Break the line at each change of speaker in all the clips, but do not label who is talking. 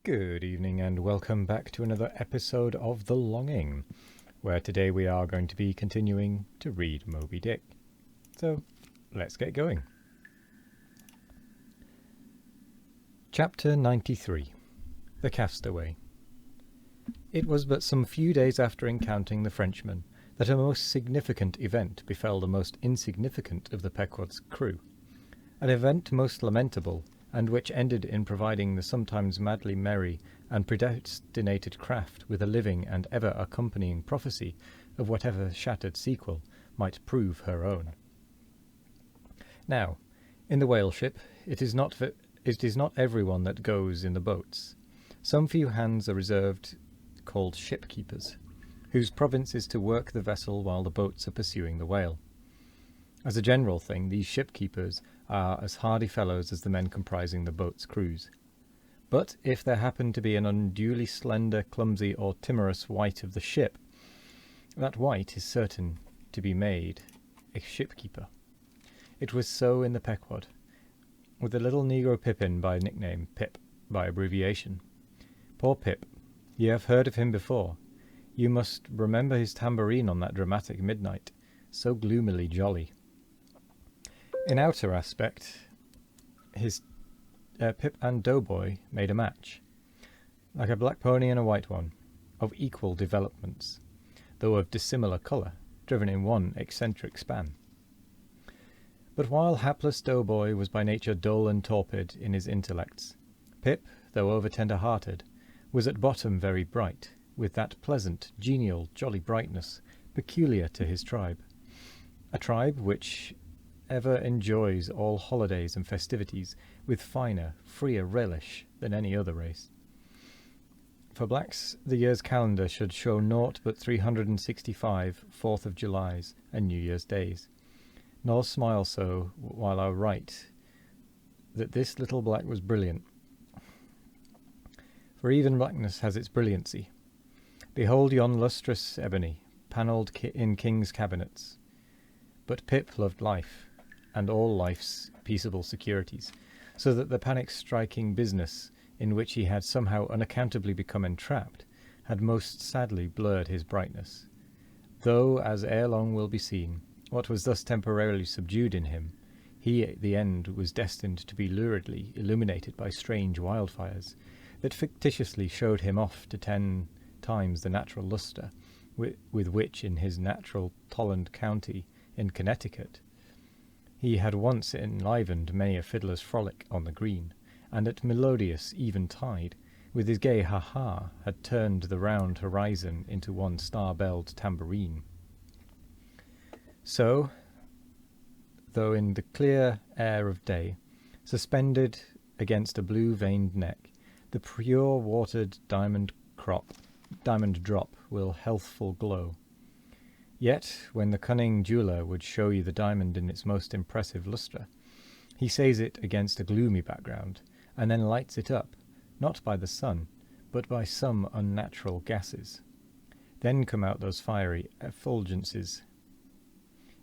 Good evening and welcome back to another episode of The Longing, where today we are going to be continuing to read Moby Dick. So, let's get going. Chapter 93. The Castaway. It was but some few days after encountering the Frenchman that a most significant event befell the most insignificant of the Pequod's crew. An event most lamentable, and which ended in providing the sometimes madly merry and predestinated craft with a living and ever accompanying prophecy of whatever shattered sequel might prove her own. Now, in the whale ship, it is not everyone that goes in the boats. Some few hands are reserved, called shipkeepers, whose province is to work the vessel while the boats are pursuing the whale. As a general thing, these shipkeepers are as hardy fellows as the men comprising the boat's crews. But if there happen to be an unduly slender, clumsy, or timorous wight of the ship, that wight is certain to be made a shipkeeper. It was so in the Pequod, with the little negro Pippin by nickname, Pip by abbreviation. Poor Pip, ye have heard of him before. You must remember his tambourine on that dramatic midnight, so gloomily jolly. In outer aspect, his Pip and Doughboy made a match, like a black pony and a white one, of equal developments, though of dissimilar colour, driven in one eccentric span. But while hapless Doughboy was by nature dull and torpid in his intellects, Pip, though over-tender-hearted, was at bottom very bright, with that pleasant, genial, jolly brightness peculiar to his tribe, a tribe which ever enjoys all holidays and festivities with finer, freer relish than any other race. For blacks, the year's calendar should show naught but 365 4th of Julys and New Year's days, nor smile so while I write that this little black was brilliant. For even blackness has its brilliancy. Behold yon lustrous ebony, panelled in kings' cabinets. But Pip loved life, and all life's peaceable securities, so that the panic-striking business in which he had somehow unaccountably become entrapped had most sadly blurred his brightness, though, as ere long will be seen, what was thus temporarily subdued in him, he at the end was destined to be luridly illuminated by strange wildfires, that fictitiously showed him off to 10 times the natural lustre with which in his natural Tolland county in Connecticut he had once enlivened many a fiddler's frolic on the green, and at melodious eventide, with his gay ha-ha, had turned the round horizon into one star-belled tambourine. So, though in the clear air of day, suspended against a blue-veined neck, the pure-watered diamond drop will healthful glow. Yet, when the cunning jeweller would show you the diamond in its most impressive lustre, he says it against a gloomy background, and then lights it up, not by the sun, but by some unnatural gases. Then come out those fiery effulgences,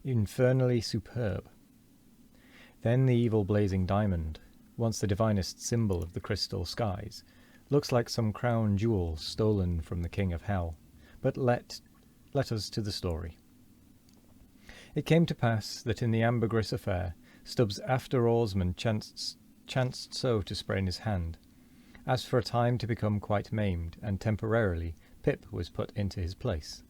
infernally superb. Then the evil blazing diamond, once the divinest symbol of the crystal skies, looks like some crown jewel stolen from the king of hell. But let us to the story. It came to pass that in the ambergris affair, Stubbs' after-oarsman chanced so to sprain his hand, as for a time to become quite maimed, and temporarily Pip was put into his place.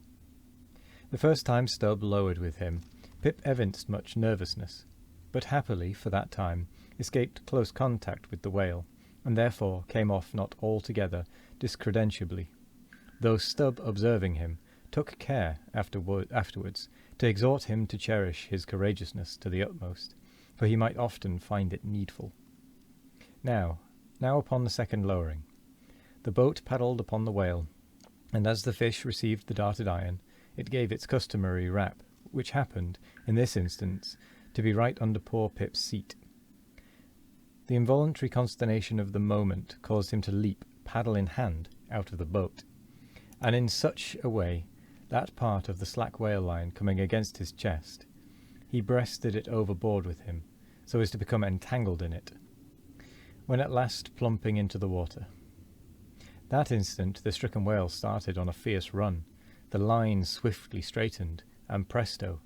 The first time Stubb lowered with him, Pip evinced much nervousness, but happily, for that time, escaped close contact with the whale, and therefore came off not altogether discredentably, though Stubb, observing him, took care afterwards to exhort him to cherish his courageousness to the utmost, for he might often find it needful. Now upon the second lowering, the boat paddled upon the whale, and as the fish received the darted iron, it gave its customary rap, which happened, in this instance, to be right under poor Pip's seat. The involuntary consternation of the moment caused him to leap, paddle in hand, out of the boat, and in such a way, that part of the slack whale line coming against his chest, he breasted it overboard with him, so as to become entangled in it, when at last plumping into the water. That instant the stricken whale started on a fierce run. The line swiftly straightened, and presto,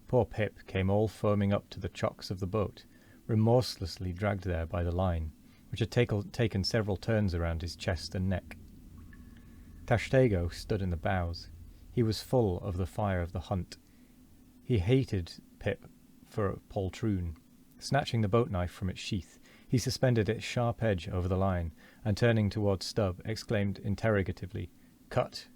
poor Pip came all foaming up to the chocks of the boat, remorselessly dragged there by the line, which had taken several turns around his chest and neck. Tashtego stood in the bows. He was full of the fire of the hunt. He hated Pip for a poltroon. Snatching the boat knife from its sheath, he suspended its sharp edge over the line, and turning towards Stubb, exclaimed interrogatively, "Cut!"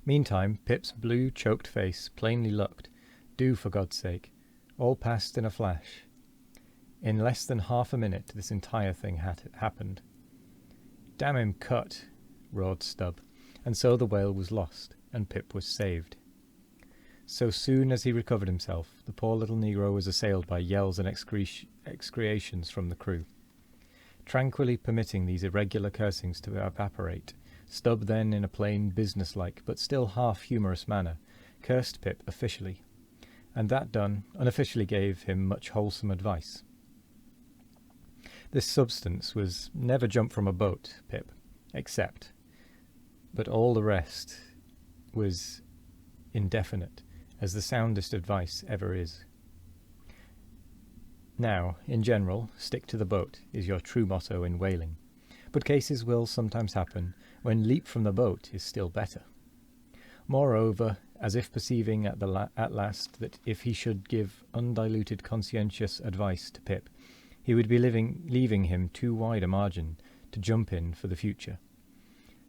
Meantime, Pip's blue, choked face plainly looked, "Do, for God's sake." All passed in a flash. In less than half a minute, this entire thing had happened. "Damn him, cut!" roared Stubb, and so the whale was lost, and Pip was saved. So soon as he recovered himself, the poor little negro was assailed by yells and excretions from the crew. Tranquilly permitting these irregular cursings to evaporate, Stubb then, in a plain, business-like, but still half-humorous manner, cursed Pip officially, and that done, unofficially gave him much wholesome advice. This substance was, never jump from a boat, Pip, except, but all the rest was indefinite, as the soundest advice ever is. Now, in general, stick to the boat is your true motto in whaling, but cases will sometimes happen when leap from the boat is still better. Moreover, as if perceiving at last that if he should give undiluted conscientious advice to Pip, he would be leaving him too wide a margin to jump in for the future,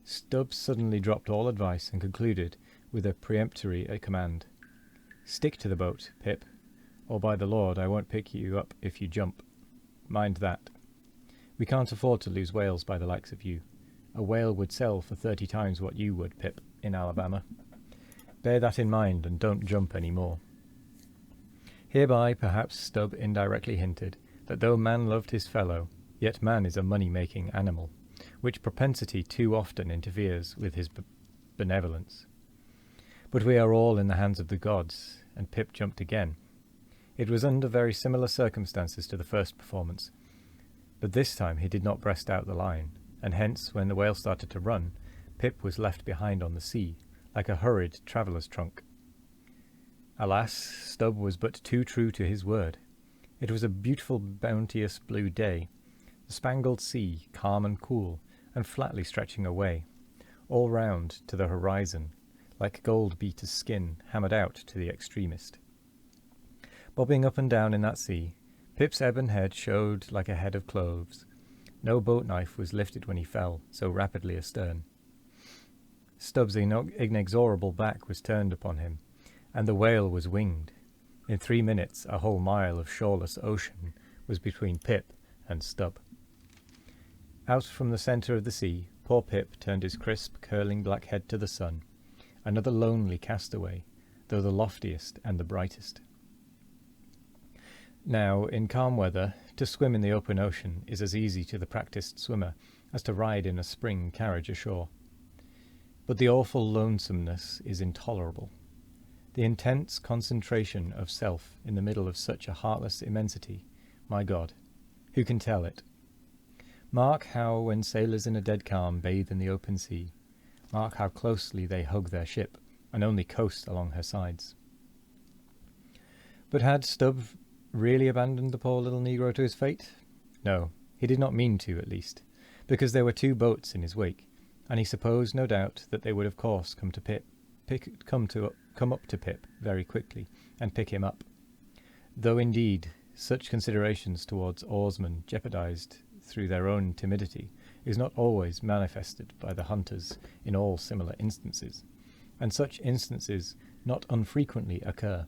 Stubbs suddenly dropped all advice and concluded with a peremptory command. "Stick to the boat, Pip, or by the Lord I won't pick you up if you jump. Mind that. We can't afford to lose whales by the likes of you. A whale would sell for 30 times what you would, Pip, in Alabama. Bear that in mind and don't jump any more." Hereby perhaps Stubb indirectly hinted that though man loved his fellow, yet man is a money-making animal, which propensity too often interferes with his benevolence. But we are all in the hands of the gods, and Pip jumped again. It was under very similar circumstances to the first performance, but this time he did not breast out the line, and hence, when the whale started to run, Pip was left behind on the sea, like a hurried traveller's trunk. Alas, Stubb was but too true to his word. It was a beautiful, bounteous blue day, the spangled sea, calm and cool, and flatly stretching away, all round to the horizon, like gold-beater's skin hammered out to the extremist. Bobbing up and down in that sea, Pip's ebon head showed like a head of cloves. No boat knife was lifted when he fell, so rapidly astern. Stubbs' inexorable back was turned upon him, and the whale was winged. In 3 minutes a whole mile of shoreless ocean was between Pip and Stubb. Out from the centre of the sea, poor Pip turned his crisp, curling black head to the sun, another lonely castaway, though the loftiest and the brightest. Now, in calm weather, to swim in the open ocean is as easy to the practised swimmer as to ride in a spring carriage ashore. But the awful lonesomeness is intolerable. The intense concentration of self in the middle of such a heartless immensity, my God, who can tell it? Mark how, when sailors in a dead calm bathe in the open sea, mark how closely they hug their ship, and only coast along her sides. But had Stubb really abandoned the poor little negro to his fate? No, he did not mean to, at least, because there were 2 boats in his wake, and he supposed, no doubt, that they would of course come up to Pip very quickly, and pick him up. Though indeed such considerations towards oarsmen jeopardized through their own timidity is not always manifested by the hunters in all similar instances, and such instances not unfrequently occur.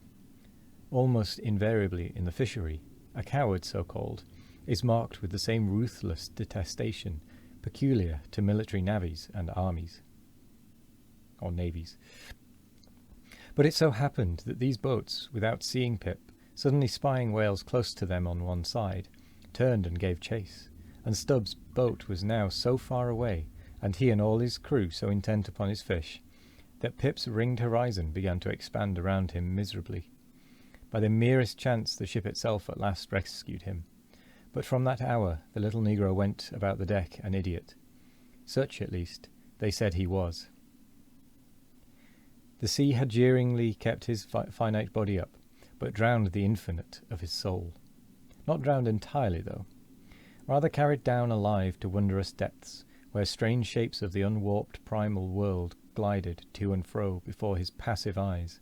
Almost invariably in the fishery, a coward so-called is marked with the same ruthless detestation peculiar to military navies and armies, or navies. But it so happened that these boats, without seeing Pip, suddenly spying whales close to them on one side, turned and gave chase, and Stubbs' boat was now so far away, and he and all his crew so intent upon his fish, that Pip's ringed horizon began to expand around him miserably. By the merest chance the ship itself at last rescued him, but from that hour the little negro went about the deck an idiot. Such, at least, they said he was. The sea had jeeringly kept his finite body up, but drowned the infinite of his soul. Not drowned entirely, though. Rather carried down alive to wondrous depths, where strange shapes of the unwarped primal world glided to and fro before his passive eyes,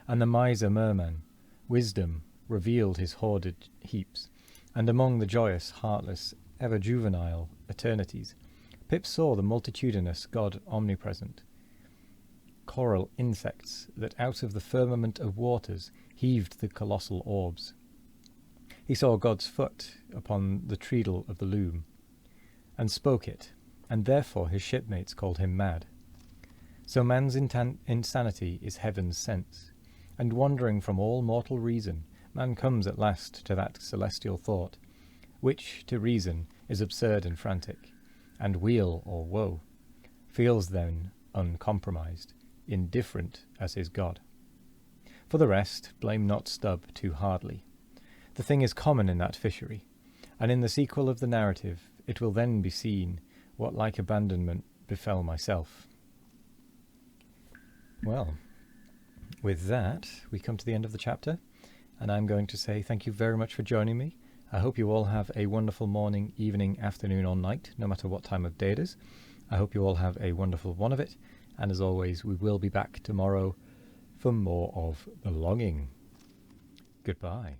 and the miser merman, wisdom, revealed his hoarded heaps, and among the joyous, heartless, ever juvenile eternities, Pip saw the multitudinous God omnipresent, coral insects that out of the firmament of waters heaved the colossal orbs. He saw God's foot upon the treadle of the loom, and spoke it, and therefore his shipmates called him mad. So man's insanity is heaven's sense, and wandering from all mortal reason, man comes at last to that celestial thought, which to reason is absurd and frantic, and weal or woe, feels then uncompromised, indifferent as his God. For the rest, blame not Stubb too hardly. The thing is common in that fishery, and in the sequel of the narrative it will then be seen what like abandonment befell myself. Well, with that, we come to the end of the chapter, and I'm going to say thank you very much for joining me. I hope you all have a wonderful morning, evening, afternoon, or night, no matter what time of day it is. I hope you all have a wonderful one of it, and as always, we will be back tomorrow for more of The Longing. Goodbye.